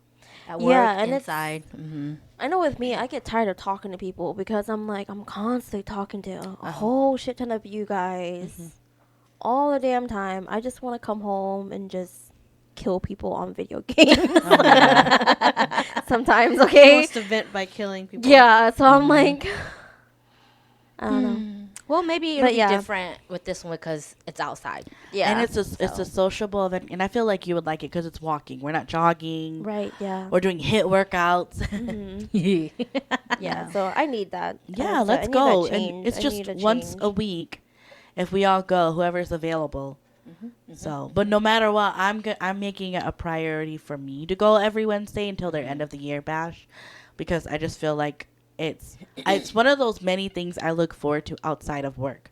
At Yeah, work, and it's- inside. Mm-hmm. I know with me, I get tired of talking to people because I'm constantly talking to a whole shit ton of you guys all the damn time. I just want to come home and just kill people on video games. Sometimes, He okay? wants to vent by killing people. Yeah, so I'm like, I don't know. Well, maybe it'll But be yeah. different with this one because it's outside. Yeah. And it's a sociable event, and I feel like you would like it because it's walking. We're not jogging. right, yeah. We're doing hit workouts. Yeah, so I need that. Yeah, I let's need go. that change. And it's I just need a once change. a week if we all go, whoever's available. So, but no matter what, I'm making it a priority for me to go every Wednesday until their end of the year bash, because I just feel like it's one of those many things I look forward to outside of work.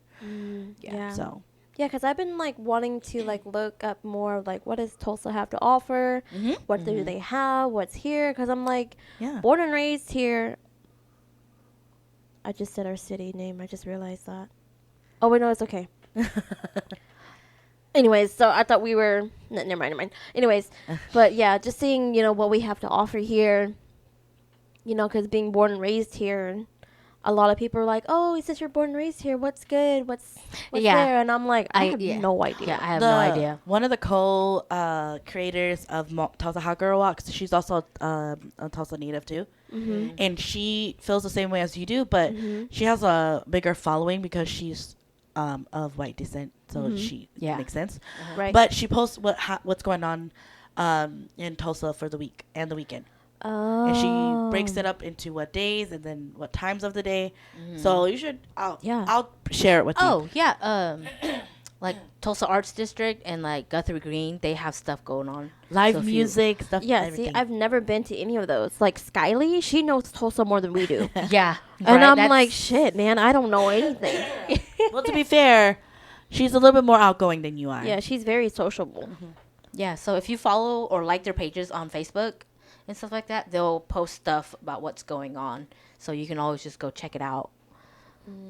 Yeah. So, Yeah, because I've been wanting to look up more of what does Tulsa have to offer? What do they have? What's here? Because I'm yeah. born and raised here. I just said our city name. I just realized that. Oh wait, no, it's okay. Anyways, so I thought we were. Never mind. Anyways, but yeah, just seeing what we have to offer here. Because being born and raised here, a lot of people are like, "Oh, since you're born and raised here, what's good? What's Yeah. there?" And I'm like, I have yeah. no idea. Yeah, I have no idea. One of the creators of Tulsa Hot Girl Walks, she's also a Tulsa native too. And she feels the same way as you do, but she has a bigger following because she's of white descent, so she makes sense. Right. But she posts what's going on in Tulsa for the week and the weekend. Oh. And she breaks it up into what days and then what times of the day. So you should. I'll share it with you. Oh yeah, like Tulsa Arts District and Guthrie Green, they have stuff going on. Live So if you- music stuff. Yeah, everything. see, I've never been to any of those. Like Skyly, she knows Tulsa more than we do. Yeah, And right, I'm that's- like, shit, man, I don't know anything. Well, to be fair, she's a little bit more outgoing than you are. Yeah, she's very sociable. Yeah, so if you follow or like their pages on Facebook and stuff like that, they'll post stuff about what's going on. So you can always just go check it out.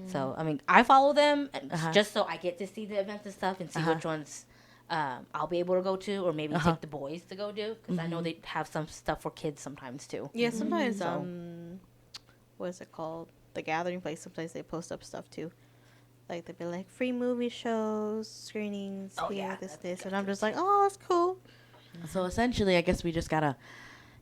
So, I mean, I follow them just so I get to see the events and stuff and see which ones I'll be able to go to or maybe take the boys to go do. Because I know they have some stuff for kids sometimes too. Yeah, sometimes, So- what is it called? The Gathering Place. Sometimes they post up stuff too. Like, they'll be like, free movie shows, screenings, Oh, here, yeah, this. And I'm just like, oh, that's cool. So essentially, I guess we just gotta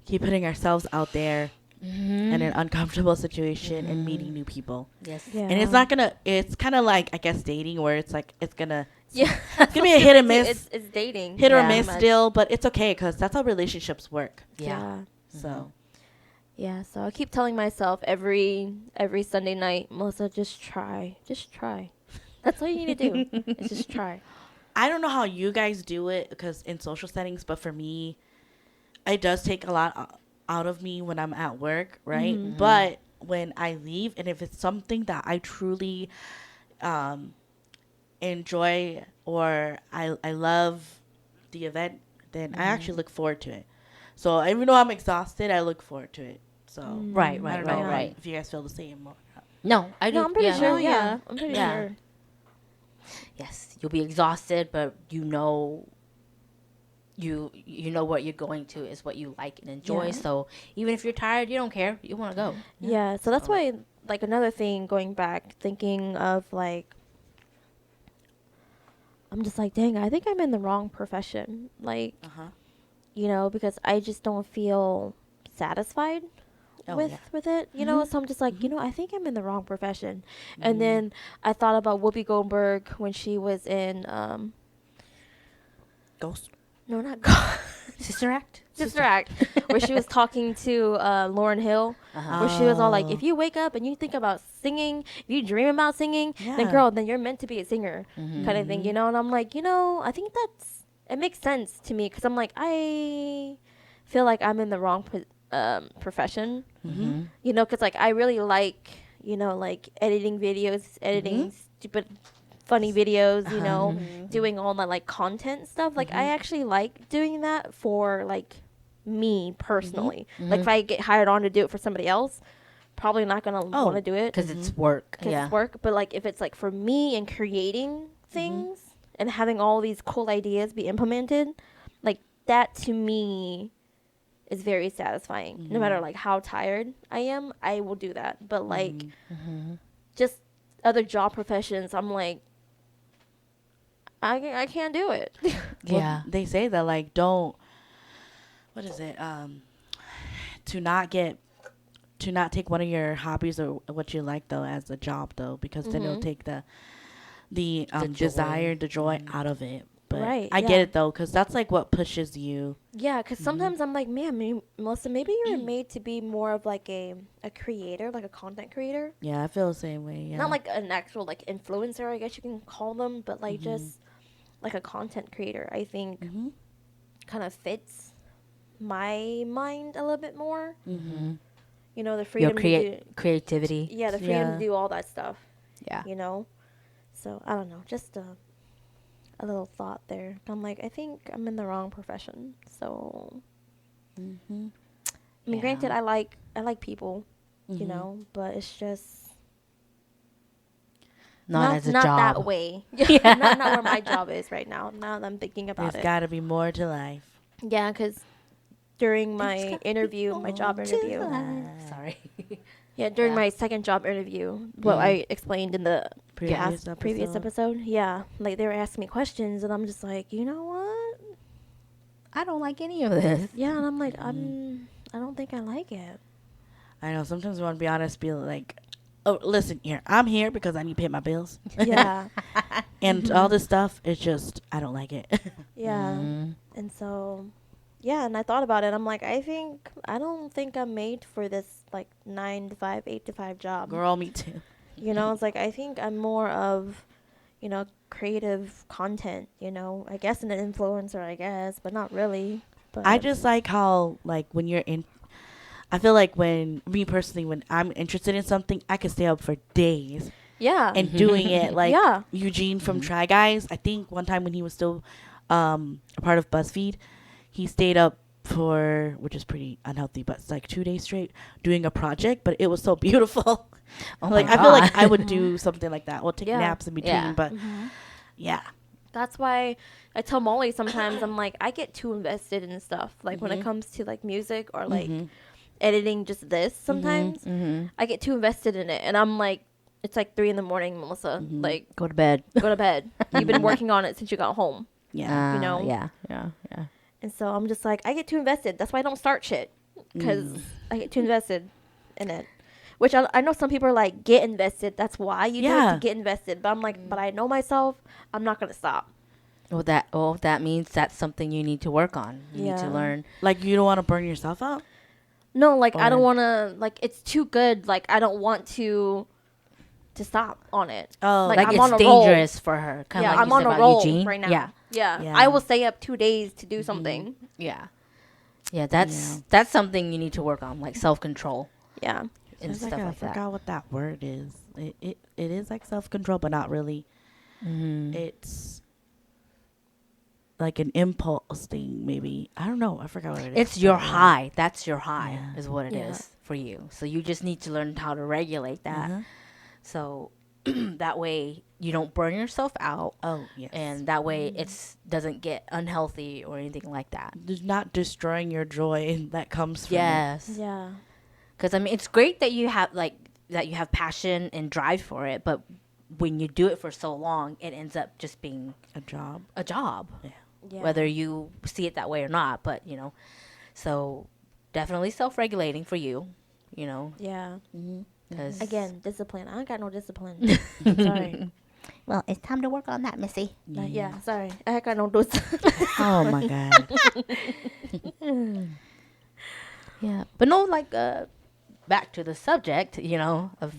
keep putting ourselves out there in an uncomfortable situation and meeting new people. Yes. Yeah. And it's not gonna. It's kind of like, I guess, dating, where it's like it's gonna Yeah. it's gonna be a hit and miss, It's dating. hit or Yeah. miss Much. still, but it's okay because that's how relationships work. Yeah. So Yeah, so I keep telling myself every Sunday night, Melissa, just try. That's all you need to do. Is just try. I don't know how you guys do it because in social settings, but for me, it does take a lot out of me when I'm at work, right? But when I leave, and if it's something that I truly enjoy or I love the event, then I actually look forward to it. So even though I'm exhausted, I look forward to it. So Right, I right, don't right, know right. if you guys feel the same. Or not. No, I do. No, I'm pretty yeah, sure. no. Yeah, I'm pretty Yeah. sure. Yes, you'll be exhausted, but you know what you're going to is what you like and enjoy. Yeah. So even if you're tired, you don't care. You want to go. Yeah, so that's why, another thing, going back, thinking of, I'm just like, dang, I think I'm in the wrong profession. Because I just don't feel satisfied Oh, with yeah. with it, you know. So I'm just like, you know, I think I'm in the wrong profession. And then I thought about Whoopi Goldberg when she was in Ghost. no, not Sister Act. Sister Act, where she was talking to Lauren Hill, where she was all like, if you wake up and you think about singing, if you dream about singing, then Yeah. girl, then you're meant to be a singer, kind of thing, you know. And I'm like, you know, I think it makes sense to me, because I'm like, I feel like I'm in the wrong profession, you know, because like I really like, you know, like editing videos, editing stupid funny videos, you know, doing all that like content stuff. Like I actually like doing that for like me personally. Like if I get hired on to do it for somebody else, probably not gonna want to do it Because it's work. because Yeah. it's work. But like if it's like for me and creating things and having all these cool ideas be implemented, like that to me is very satisfying. No matter like how tired I am, I will do that. But like just other job professions, I'm like, I can't do it. Yeah. They say that like don't. What is it? To not take one of your hobbies or what you like though as a job though, because then it'll take the joy. desire, the joy out of it. But Right, I get yeah. it though, because that's like what pushes you. Yeah, because sometimes I'm like, man, Melissa, maybe you're made to be more of like a creator, like a content creator. Yeah, I feel the same way. Yeah. Not like an actual like influencer, I guess you can call them, but like just like a content creator, I think kind of fits my mind a little bit more. You know, the freedom to do, creativity. yeah, the freedom Yeah. to do all that stuff. Yeah. You know, so I don't know, just a little thought there. I'm like, I think I'm in the wrong profession. So, I mean, Yeah. granted, I like people, you know, but it's just Not as a not job. that way. Yeah, not where my job is right now. Now that I'm thinking about There's it. got to be more to life. Yeah, because during my interview, my job interview, Sorry. yeah, during Yeah. my second job interview, what I explained in the previous episode, yeah, like they were asking me questions, and I'm just like, you know what? I don't like any of this. Yeah, and I'm like, I don't think I like it. I know. Sometimes we want to be honest, be like, oh, listen here. I'm here because I need to pay my bills. Yeah, And all this stuff, it's just, I don't like it. yeah, and so, yeah, and I thought about it. I'm like, I don't think I'm made for this like 9 to 5, 8 to 5 job. Girl, me too. You know, it's like I think I'm more of, you know, creative content. You know, I guess an influencer, I guess, but not really. But I just like how, like, when you're in, I feel like me personally, when I'm interested in something, I can stay up for days yeah, and doing it. Like Yeah. Eugene from Try Guys, I think one time when he was still a part of BuzzFeed, he stayed up for, which is pretty unhealthy, but it's like 2 days straight doing a project, but it was so beautiful. Oh Like, my I feel like God. I would do something like that. We'll take Yeah. naps in between, Yeah. but yeah. that's why I tell Molly sometimes I'm like I get too invested in stuff. Like when it comes to like music or like editing, just this. Sometimes I get too invested in it, and I'm like, it's like 3 a.m, Melissa. Like, Go to bed. go to bed. You've been working on it since you got home. Yeah. You know? Yeah. And so I'm just like, I get too invested. That's why I don't start shit, because I get too invested in it. Which I know some people are like, get invested. That's why you do it, Yeah. to get invested. But I'm like, but I know myself. I'm not gonna stop. Well, that means that's something you need to work on. You need to Yeah. learn. Like, you don't want to burn yourself out? No, like I don't Or- want to. Like it's too good. Like I don't want to stop on it. Oh, Like, Like I'm it's on a roll. dangerous for her. Kind Yeah, of like I'm you on said a about roll Eugene. right now. Yeah. Yeah, Yeah. I will stay up 2 days to do something. Yeah. Yeah. That's something you need to work on, like self control Yeah, and It's stuff like, I like that. forgot what that word is. It is like self-control, but not really. It's like an impulse thing, maybe. I don't know. I forgot what it is. It's your But, yeah. high. That's your high, Yeah. is what it is Yeah. for you. So you just need to learn how to regulate that. So that way you don't burn yourself out, Oh, yes. and that way it's doesn't get unhealthy or anything like that. There's not destroying your joy that comes from it. Yes, yeah, because I mean it's great that you have passion and drive for it, but when you do it for so long, it ends up just being A job. a job, yeah. whether you see it that way or not. But so definitely self-regulating for you, you know, Yeah. because Again, discipline. I ain't got no discipline. Sorry. well, it's time to work on that, Missy. Yeah. Sorry. I ain't got no discipline. Oh my god. Yeah, but no, like back to the subject, you know, of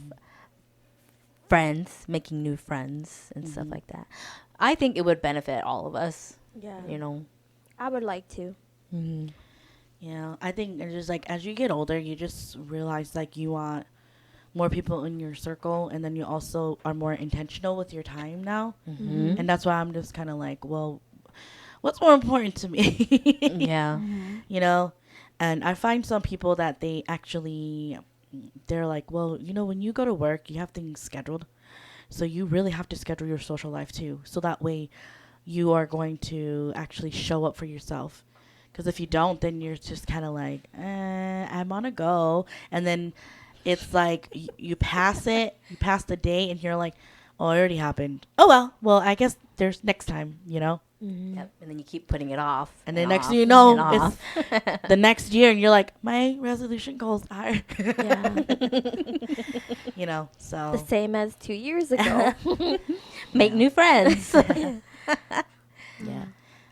friends, making new friends and stuff like that. I think it would benefit all of us, Yeah. you know. I would like to. Yeah, I think it's just like as you get older, you just realize like you want more people in your circle, and then you also are more intentional with your time now. And that's why I'm just kind of like, well, what's more important to me? Yeah. You know? And I find some people that they're like, well, you know, when you go to work, you have things scheduled. So you really have to schedule your social life too. So that way you are going to actually show up for yourself. Because if you don't, then you're just kind of like, I'm on a go. And then it's like you pass the day, and you're like, oh, it already happened. Oh, well, I guess there's next time, you know? Yep. And then you keep putting it off. And then next off thing you know, and off. it's the next year, and you're like, my resolution goals are, Yeah. you know, so. The same as 2 years ago. Make new friends. Yeah.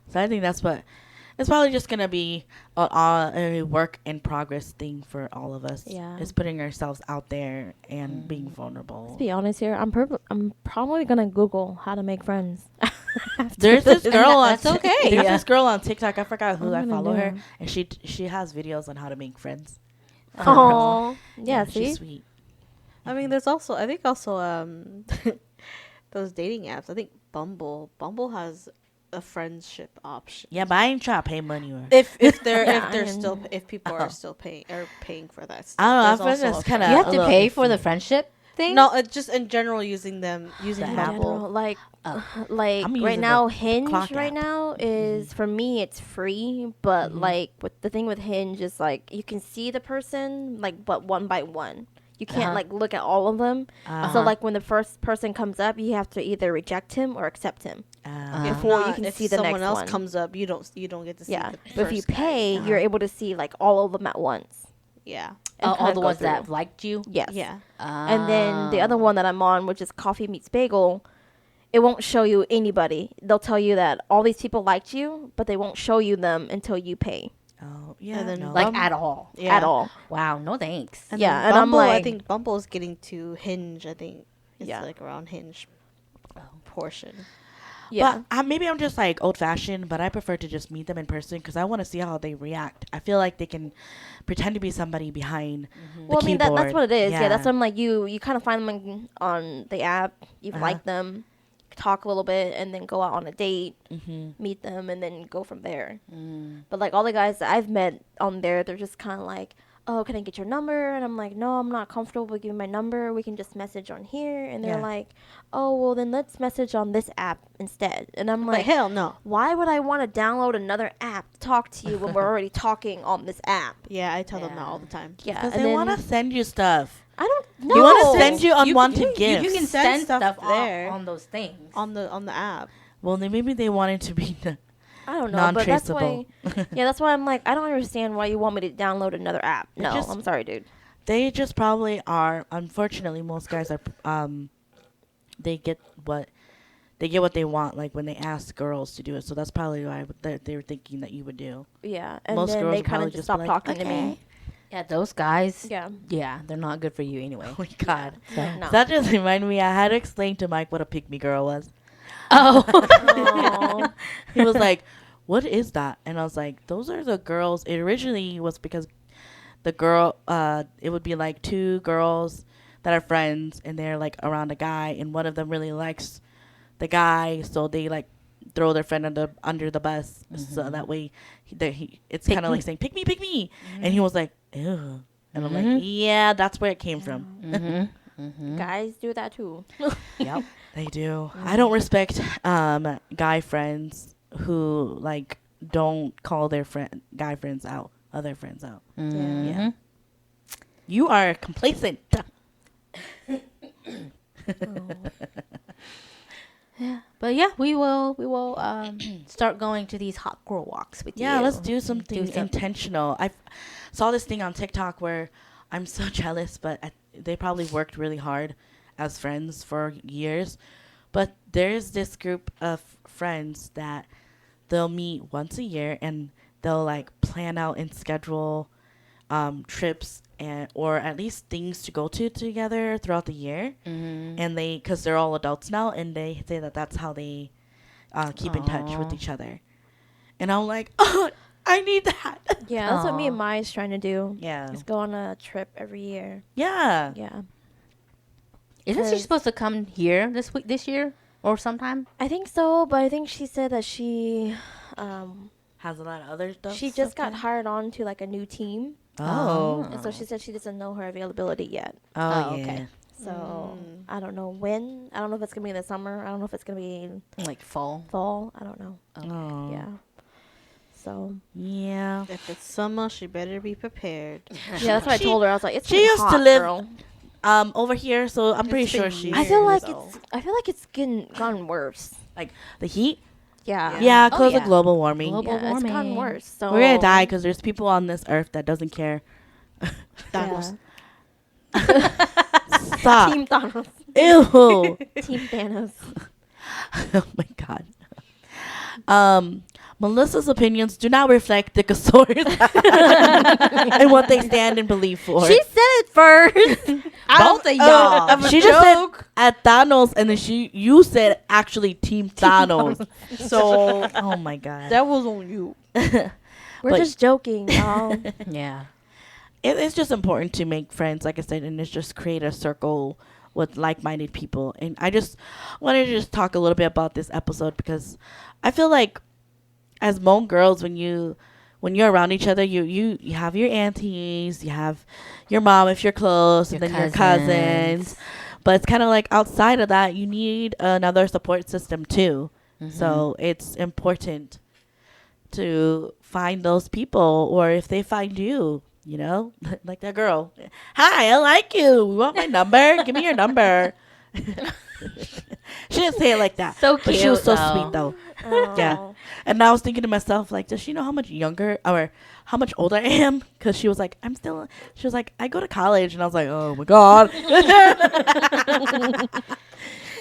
So I think it's probably just going to be a work in progress thing for all of us. Yeah. Is putting ourselves out there and being vulnerable. Let's be honest here. I'm probably gonna Google how to make friends. There's this girl on That's okay. There's Yeah. this girl on TikTok. I forgot who I I'm gonna follow her, do. and she has videos on how to make friends. Oh, yeah. See, She's sweet. I mean, there's also I think also those dating apps. I think Bumble has a friendship option. Yeah, but I ain't trying to pay money. Or If Yeah, if people are still paying for that stuff. I don't know. I There's feel like also that's a kind of. You have to pay for the friendship thing? No, just in general using in Bumble. general, like I'm right using now, the Hinge clock right app. now is for me it's free, but like the thing with Hinge is like you can see the person like but one by one. You can't like look at all of them. So like when the first person comes up, you have to either reject him or accept him. If Before you not, can if see the someone next else one. comes up, you don't get to see. Yeah, the but if you first guy. pay, you're able to see like all of them at once. Yeah, and all kinda the go ones that through. liked you? Yes. yeah. And then the other one that I'm on, which is Coffee Meets Bagel, it won't show you anybody. They'll tell you that all these people liked you, but they won't show you them until you pay Oh yeah. And then no. Like at all. Yeah. at all. Wow, no thanks. And Yeah, then and I'm Bumble, I like- think Bumble is getting to Hinge. I think it's Yeah. like around Hinge portion. Yeah. But maybe I'm just like old fashioned, but I prefer to just meet them in person because I want to see how they react. I feel like they can pretend to be somebody behind the Well, I mean, keyboard. that's what it is. Yeah, that's what I'm like. You kind of find them on the app. You like them, talk a little bit, and then go out on a date, meet them, and then go from there. But like all the guys that I've met on there, they're just kind of like, oh, can I get your number? And I'm like, no, I'm not comfortable with giving my number. We can just message on here. And they're Yeah. like, oh, well, then let's message on this app instead. And I'm Like like, hell no. why would I want to download another app to talk to you when we're already talking on this app? Yeah, I tell them that all the time. Yeah, Because and they then want to send you stuff. I don't know. You want to send you unwanted you gifts. can Send send stuff stuff there. on those things. On the app. Well, then maybe they wanted to be I don't know, but that's why. non-traceable. Yeah, that's why I'm like, I don't understand why you want me to download another app. No, just- I'm sorry, dude. They just probably are. Unfortunately, most guys are. They get what they want. Like when they ask girls to do it, so that's probably why they're thinking that you would do. Yeah, and Most then girls they would kind probably of just just stop be like, talking to "Okay." me. Yeah, those guys. Yeah. Yeah, they're not good for you anyway. Oh my god. So. No. That just reminded me. I had to explain to Mike what a pick me girl was. Oh. Aw. He was like, "What is that?" And I was like, "Those are the girls." It originally was because the girl, it would be like two girls that are friends, and they're like around a guy, and one of them really likes the guy, so they like throw their friend under the bus, so that way it's kind of like saying, "Pick me," and he was like, "Ew," and I'm like, "Yeah, that's where it came from." Guys do that too. Yep. They do. I don't respect guy friends who like don't call their guy friends out, other friends out. Yeah. You are complacent. But yeah, we will start going to these hot girl walks with you. Yeah, let's do something something. intentional. I saw this thing on TikTok where I'm so jealous, but they probably worked really hard as friends for years. But there's this group of friends that they'll meet once a year and they'll like plan out and schedule trips and or at least things to go to together throughout the year. Mm-hmm. And they, because they're all adults now, and they say that that's how they keep in touch with Aw. each other. And I'm like, oh, I need that. Yeah, that's what me and Aw. Mai's trying to do. Yeah. Is go on a trip every year. Yeah. Yeah. Isn't she 'Cause- supposed to come here this year or sometime? I think so, but I think she said that Has a lot of other stuff. she just got hired on to like a new team. Oh. And so she said she doesn't know her availability yet. Oh, Oh, yeah. okay. So I don't know when. I don't know if it's gonna be in the summer. I don't know if it's gonna be Like fall. fall. I don't know. Oh. Yeah. So Yeah. If it's summer, she better be prepared. yeah, that's what I She- told her. I was like, it's she getting used to hot, live- girl. Over here, so I'm pretty It's sure been she's I feel like years, it's gotten worse. like the heat. Yeah. Yeah, Oh, because yeah. of global warming. Global Yeah, it's gotten warming. worse. So We're gonna die because there's people on this earth that doesn't care. Thanos. Stop. Team Thanos. Ew. Team Thanos. Oh my god. Melissa's opinions do not reflect Dickosaurus and what they stand and believe for. She said it first. Both of y'all. She just said at Thanos, and then you said actually Team Thanos. So, oh my god, That was on you. We're But- just joking, y'all. Yeah. it's just important to make friends, like I said, and it's just create a circle with like-minded people. And I just wanted to just talk a little bit about this episode because I feel like as Hmong girls, when you're around each other, you have your aunties, you have your mom if you're close, Your and then your cousins. But it's kind of like outside of that, you need another support system too. Mm-hmm. So it's important to find those people, or if they find you, you know, like that girl. Hi, I like you. You want my number? Give me your number. She didn't say it like that. So But she was so cute, though. sweet though. Oh. Yeah. And I was thinking to myself, like, does she know how much younger or how much older I am? Because she was like, she was like, I go to college. And I was like, oh my God.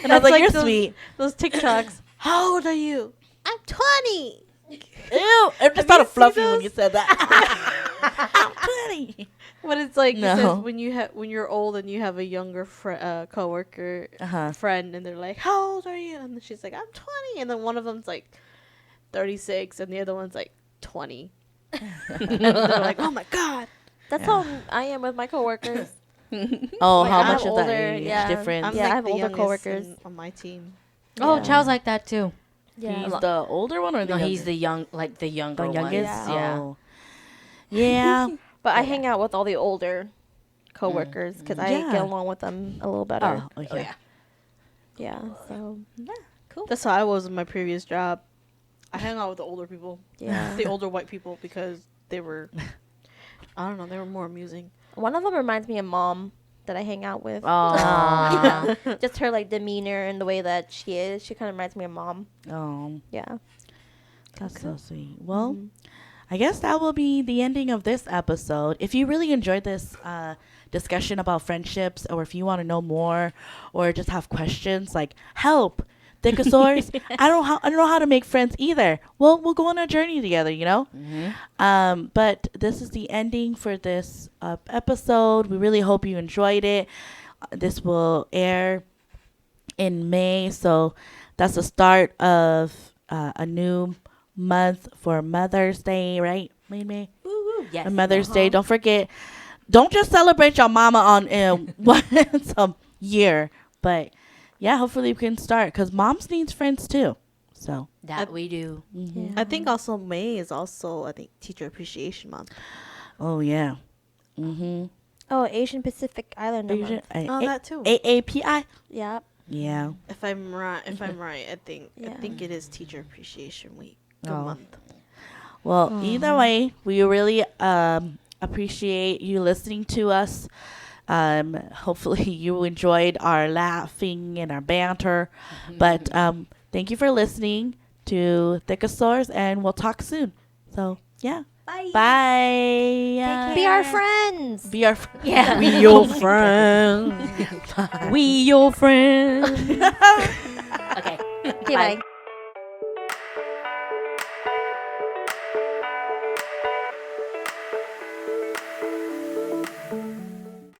And I was like, you're sweet. Those TikToks. How old are you? I'm 20. Ew. It just sounded you seen fluffy when those? you said that. I'm 20. But it's like it No. says when you're old and you have a younger coworker Uh-huh. friend and they're like, "How old are you?" And then she's like, "I'm 20." And then one of them's like 36 and the other one's like 20. And they're like, "Oh my god." That's Yeah. how I am with my coworkers. Oh, Like, how I much have is that older- age yeah. difference? I'm Yeah, I like have the older youngest coworkers. on my team. Oh, Yeah. Chow's like that too. Yeah. He's the older one or the No, younger? he's the younger the one. youngest? Yeah. Oh. Yeah. But I Yeah. hang out with all the older coworkers because I Yeah. get along with them a little better. Oh, okay. Oh yeah. Yeah. So Cool. That's how I was in my previous job. I hang out with the older people, yeah. the older white people, because they were, I don't know, they were more amusing. One of them reminds me of Mom that I hang out with. Aw. Just her like demeanor and the way that she is. She kind of reminds me of Mom. Oh, Yeah. that's so sweet. Well, Mhm. I guess that will be the ending of this episode. If you really enjoyed this discussion about friendships, or if you want to know more, or just have questions like help, Dickosaurs, I don't know how to make friends either. Well, we'll go on a journey together, you know. But this is the ending for this episode. We really hope you enjoyed it. This will air in May, so that's the start of a new month for Mother's Day, right? May. Yes. On Mother's Day. Don't forget. Don't just celebrate your mama on once a year, but yeah, hopefully we can start because moms needs friends too. So That we do. Yeah. I think also May is also, I think, Teacher Appreciation Month. oh yeah, Oh, Asian Pacific Islander month. Oh, that too. AAPI. Yeah. Yeah. If I'm right, I think Yeah. it is Teacher Appreciation Week. Oh. Month. Well, either way, we really appreciate you listening to us. Hopefully you enjoyed our laughing and our banter. But thank you for listening to Thickosaurs, and we'll talk soon. So, yeah. Bye. Bye. Be our friends. Be our Yeah. We your friends. We your friends. Okay. Okay, bye.